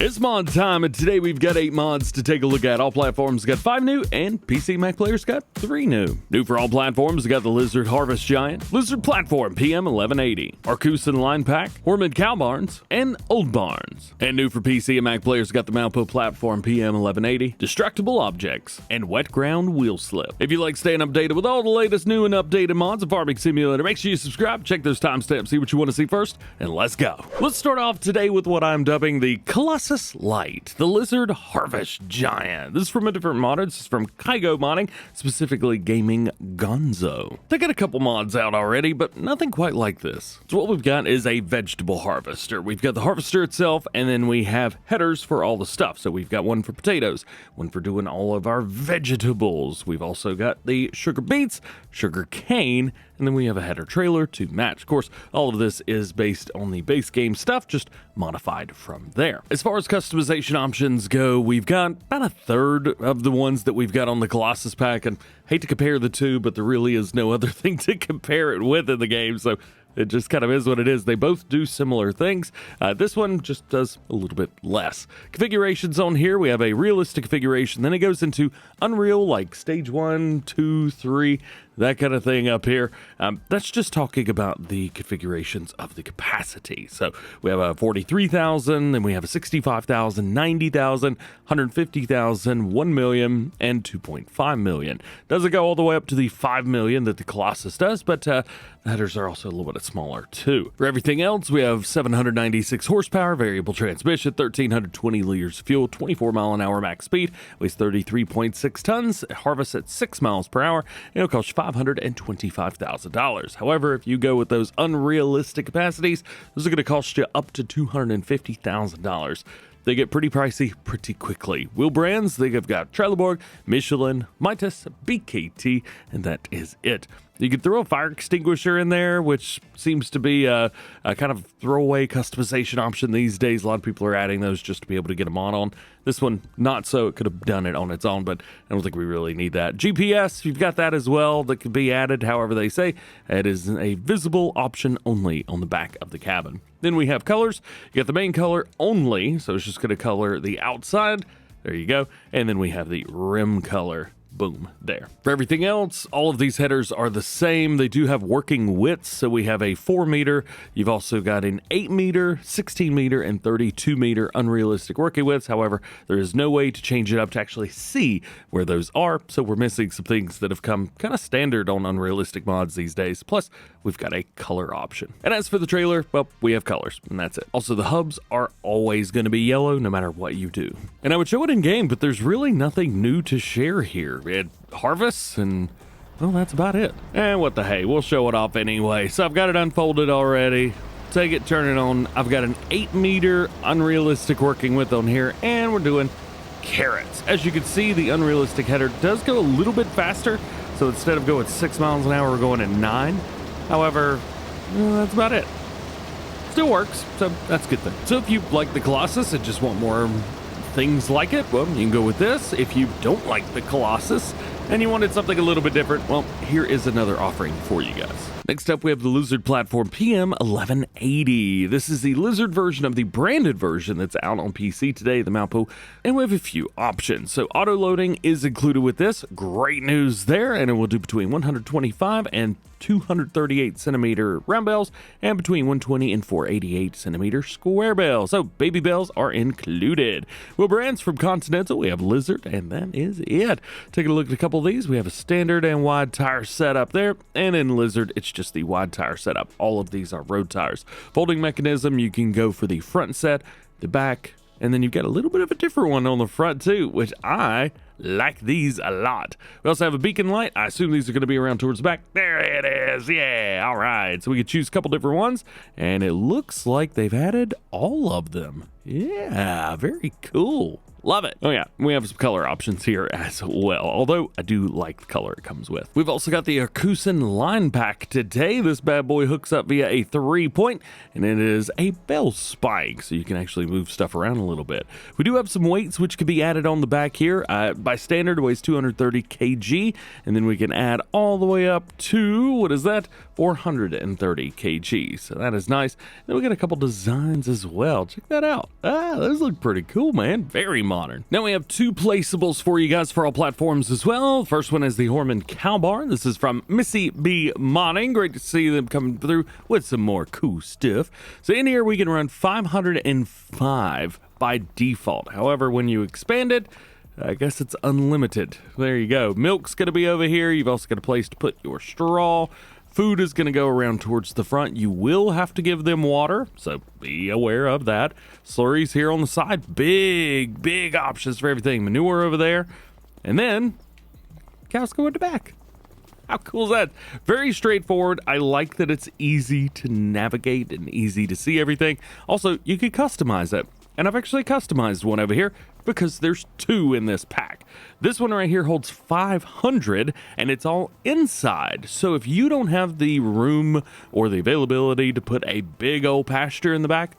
It's mod time, and today we've got 8 mods to take a look at. All platforms got 5 new, and PC and Mac players got 3 new. New for all platforms, we got the Lizard HarvestGIANT, Lizard Platform PM 1180, Arcusin Linepack, Hoermann Cow Barns, and Old Barns. And new for PC and Mac players, got the Maupu Platform PM 1180, Destructible Objects, and Wet Ground Wheel Slip. If you like staying updated with all the latest new and updated mods of Farming Simulator, make sure you subscribe, check those timestamps, see what you want to see first, and let's go. Let's start off today with what I'm dubbing the Colossus Light, the Lizard HarvestGIANT. This is from a different modder. This is from Kygo Modding, specifically Gaming Gonzo. They got a couple mods out already, but nothing quite like this. So what we've got is a vegetable harvester. We've got the harvester itself, and then we have headers for all the stuff. So we've got one for potatoes, one for doing all of our vegetables. We've also got the sugar beets, sugar cane, and then we have a header trailer to match. Of course, all of this is based on the base game stuff, just modified from there. As far as customization options go, we've got about a third of the ones that we've got on the Colossus pack, and hate to compare the two, but there really is no other thing to compare it with in the game, so it just kind of is what it is. They both do similar things. This one just does a little bit less. Configurations on here, we have a realistic configuration, then it goes into Unreal, like stage 1, 2, 3, that kind of thing up here. That's just talking about the configurations of the capacity. So we have a 43,000, then we have a 65,000, 90,000, 150,000, 1 million, and 2.5 million. Doesn't go all the way up to the 5 million that the Colossus does, but the headers are also a little bit smaller too. For everything else, we have 796 horsepower, variable transmission, 1,320 liters of fuel, 24 mile an hour max speed, weighs 33.6 tons, harvests at 6 miles per hour, and it'll cost $525,000. However, if you go with those unrealistic capacities, those are going to cost you up to $250,000. They get pretty pricey pretty quickly. Wheel brands, they have got Trelleborg, Michelin, Mitas, BKT, and that is it. You could throw a fire extinguisher in there, which seems to be a kind of throwaway customization option these days. A lot of people are adding those just to be able to get them on. This one, not so. It could have done it on its own, but I don't think we really need that. GPS, you've got that as well. That could be added, however they say. It is a visible option only on the back of the cabin. Then we have colors. You got the main color only, so it's just going to color the outside. There you go. And then we have the rim color. Boom, there. For everything else, all of these headers are the same. They do have working widths, so we have a 4 meter. You've also got an 8 meter, 16 meter, and 32 meter unrealistic working widths. However, there is no way to change it up to actually see where those are, so we're missing some things that have come kind of standard on unrealistic mods these days. Plus, we've got a color option. And as for the trailer, well, we have colors, and that's it. Also, the hubs are always going to be yellow no matter what you do. And I would show it in game, but there's really nothing new to share here. It harvests, and well, that's about it. And what the hey, we'll show it off anyway. So I've got it unfolded already. Take it, turn it on. I've got an 8 meter unrealistic working width on here, and we're doing carrots. As you can see, the unrealistic header does go a little bit faster. So instead of going 6 miles an hour, we're going at 9. However, that's about it. Still works, so that's a good thing. So if you like the Colossus and just want more things like it, well, you can go with this. If you don't like the Colossus and you wanted something a little bit different, well, here is another offering for you guys. Next up, we have the Lizard Platform PM 1180. This is the Lizard version of the branded version that's out on PC today, the Maupu, and we have a few options. So auto loading is included with this. Great news there, and it will do between 125 and 238 centimeter round bales and between 120 and 488 centimeter square bales. So baby bales are included. Wheel brands from Continental, we have Lizard, and that is it. Taking a look at a couple of these, we have a standard and wide tire setup there, and in Lizard, it's just the wide tire setup. All of these are road tires. Folding mechanism, you can go for the front set, the back, and then you've got a little bit of a different one on the front too, which I like these a lot. We also have a beacon light. I assume these are going to be around towards the back. There it is. Yeah, all right. So we could choose a couple different ones, and it looks like they've added all of them. Yeah, very cool. Love it. Oh yeah, we have some color options here as well, although I do like the color it comes with. We've also got the Arcusin Linepack today. This bad boy hooks up via a 3-point, and it is a bell spike, so you can actually move stuff around a little bit. We do have some weights which could be added on the back here. By standard, it weighs 230 kg, and then we can add all the way up to, what is that? 430 kg, so that is nice. Then we got a couple designs as well. Check that out. Those look pretty cool, man. Very modern. Now we have 2 placeables for you guys for all platforms as well. First one is the Hoermann Cow Barn. This is from Missy B Modding. Great to see them coming through with some more cool stuff. So in here we can run 505 by default. However, when you expand it, I guess it's unlimited. There you go. Milk's going to be over here. You've also got a place to put your straw. Food is going to go around towards the front. You will have to give them water, so be aware of that. Slurries here on the side. Big options for everything. Manure over there. And then cows go in the back. How cool is that? Very straightforward. I like that it's easy to navigate and easy to see everything. Also, you could customize it. And I've actually customized one over here because there's 2 in this pack. This one right here holds 500 and it's all inside. So if you don't have the room or the availability to put a big old pasture in the back,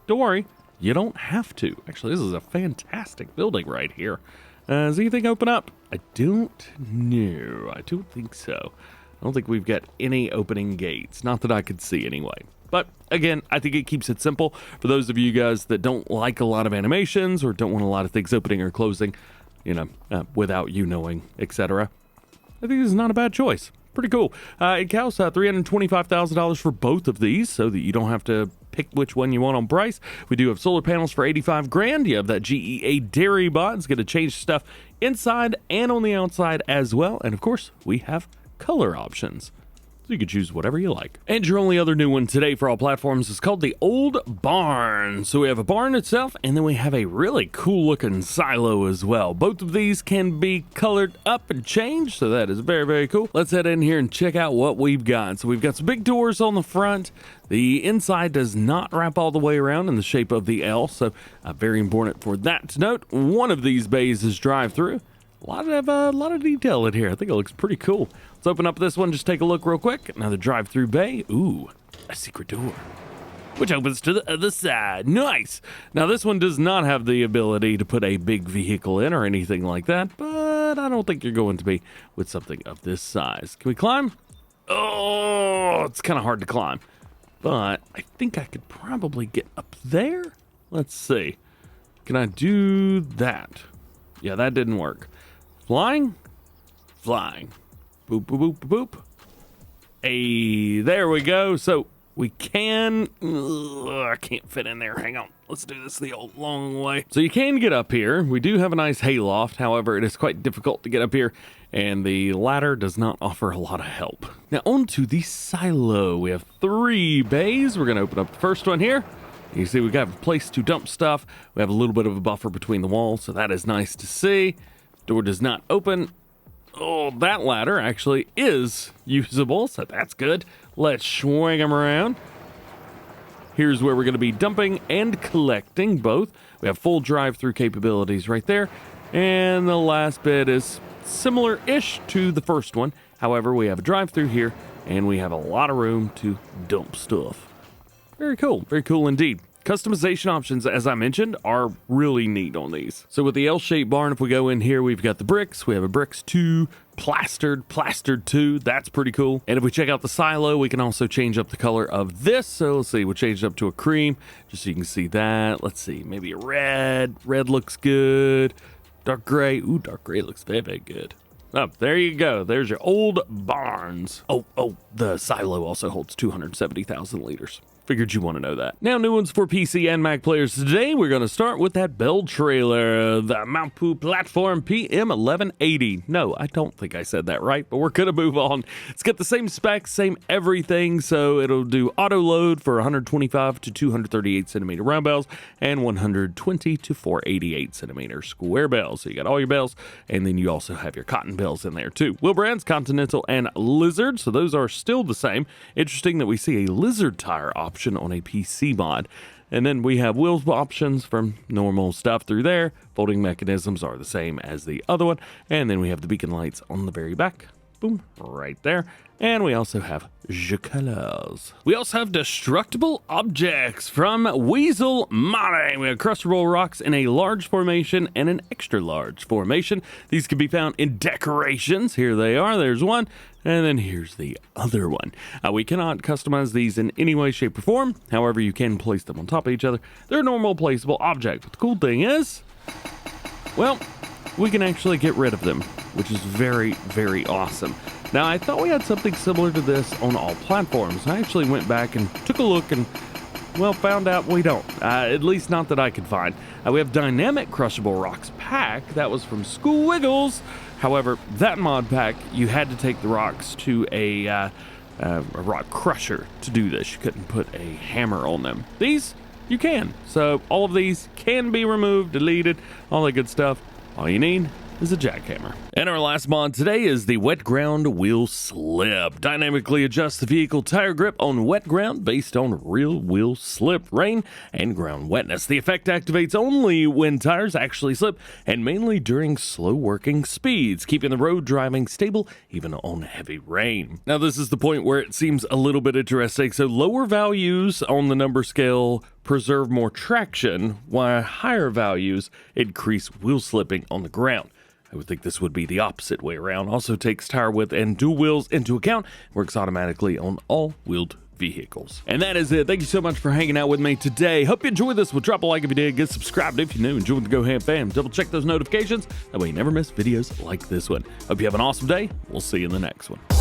don't worry, you don't have to. Actually, this is a fantastic building right here. Does anything open up? I don't know. I don't think so. I don't think we've got any opening gates. Not that I could see anyway. But again, I think it keeps it simple for those of you guys that don't like a lot of animations or don't want a lot of things opening or closing, you know, without you knowing, etc. I think this is not a bad choice. Pretty cool. It costs $325,000 for both of these, so that you don't have to pick which one you want on price. We do have solar panels for 85 grand. You have that GEA dairy bot. It's going to change stuff inside and on the outside as well. And of course, we have color options. So you can choose whatever you like. And your only other new one today for all platforms is called the Old Barn. So we have a barn itself, and then we have a really cool looking silo as well. Both of these can be colored up and changed, so that is very cool. Let's head in here and check out what we've got. So we've got some big doors on the front. The inside does not wrap all the way around in the shape of the L, so very important for that to note. One of these bays is drive-through. A lot of detail in here. I think it looks pretty cool. Let's open up this one, just take a look real quick. Another drive-through bay. Ooh, a secret door, which opens to the other side. Nice. Now this one does not have the ability to put a big vehicle in or anything like that, but I don't think you're going to be with something of this size. Can we climb? Oh, it's kind of hard to climb, but I think I could probably get up there. Let's see. Can I do that? Yeah, that didn't work. Flying? Flying. Boop, boop, boop, boop. Hey, there we go. So we can... I can't fit in there. Hang on. Let's do this the old long way. So you can get up here. We do have a nice hayloft. However, it is quite difficult to get up here, and the ladder does not offer a lot of help. Now, on to the silo. We have 3 bays. We're going to open up the first one here. You see we got a place to dump stuff. We have a little bit of a buffer between the walls, so that is nice to see. Door does not open. Oh, that ladder actually is usable, so that's good. Let's swing them around. Here's where we're going to be dumping and collecting both. We have full drive-through capabilities right there. And the last bit is similar-ish to the first one. However, we have a drive-through here, and we have a lot of room to dump stuff. Very cool indeed. Customization options, as I mentioned, are really neat on these. So with the L-shaped barn, if we go in here, we've got the bricks. We have a bricks 2, plastered 2. That's pretty cool. And if we check out the silo, we can also change up the color of this. So let's see, we'll change it up to a cream, just so you can see that. Let's see, maybe a red. Red looks good. Dark gray. Ooh, dark gray looks very good. Oh, there you go. There's your old barns. Oh, the silo also holds 270,000 liters. Figured you want to know that. Now, new ones for PC and Mac players today. We're going to start with that build trailer, the Maupu Platform PM 1180. No, I don't think I said that right, but we're going to move on. It's got the same specs, same everything, so it'll do auto load for 125 to 238 centimeter round bales and 120 to 488 centimeter square bales. So you got all your bales, and then you also have your cotton bales in there too. Wheel brands, Continental and Lizard, so those are still the same. Interesting that we see a Lizard tire option on a PC mod. And then we have wheels options from normal stuff through there. Folding mechanisms are the same as the other one. And then we have the beacon lights on the very back. Boom, right there. And we also have colors. We also have Destructible Objects from Weasel Modding. We have crushable rocks in a large formation and an extra large formation. These can be found in decorations. Here they are. There's one. And then here's the other one. We cannot customize these in any way, shape, or form. However, you can place them on top of each other. They're a normal placeable object. But the cool thing is, well, we can actually get rid of them, which is very, very awesome. Now, I thought we had something similar to this on all platforms. I actually went back and took a look and, well, found out we don't. At least not that I could find. We have Dynamic Crushable Rocks pack. That was from School Wiggles. However, that mod pack, you had to take the rocks to a rock crusher to do this. You couldn't put a hammer on them. These, you can. So all of these can be removed, deleted, all that good stuff. All you need is a jackhammer. And our last mod today is the Wet Ground Wheel Slip. Dynamically adjust the vehicle tire grip on wet ground based on real wheel slip, rain, and ground wetness. The effect activates only when tires actually slip and mainly during slow working speeds, keeping the road driving stable even on heavy rain. Now this is the point where it seems a little bit interesting. So lower values on the number scale preserve more traction, while higher values increase wheel slipping on the ground. I would think this would be the opposite way around. Also takes tire width and dual wheels into account. Works automatically on all wheeled vehicles. And that is it. Thank you so much for hanging out with me today. Hope you enjoyed this. Well, drop a like if you did. Get subscribed if you're new. And join the DjGoHam fam. Double check those notifications. That way you never miss videos like this one. Hope you have an awesome day. We'll see you in the next one.